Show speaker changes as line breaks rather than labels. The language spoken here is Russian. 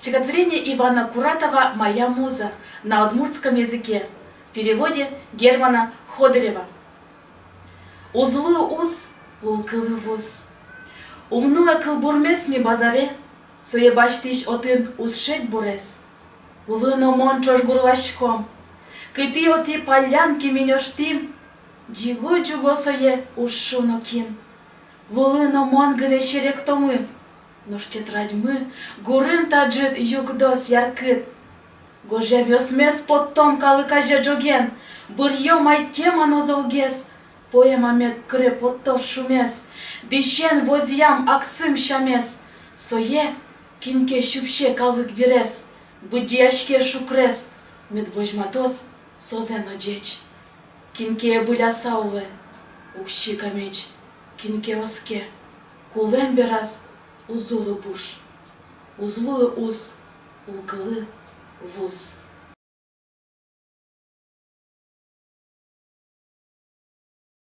Стихотворение Ивана Куратова «Моя муза» на удмуртском языке. В переводе Германа Ходырева. Узлы уз, улкылы вуз. Умнуе кылбурмес ми базаре, сое баштиш отын узшет бурес. Улыно мон чожгурлашком, кыты оти палянки минёштим, джиго-джуго сое ушшуно кин. Улыно мон гыне шерек томы, нож тетрадьмы гурын таджит югдос яркыт. Гожеб ёсмес потом калыкаже джоген, бырьё май тема нозолгес, поэма мет кыре потто шумес, дишен возьям аксым шамес, сое кинке шупше калык вирес, будяшке шукрес, мед вожматос созено джеч. Кинке быля сауле, укщика меч, кинке оске, кулем бераз, узулы буш, узлы уз, улкылы вуз.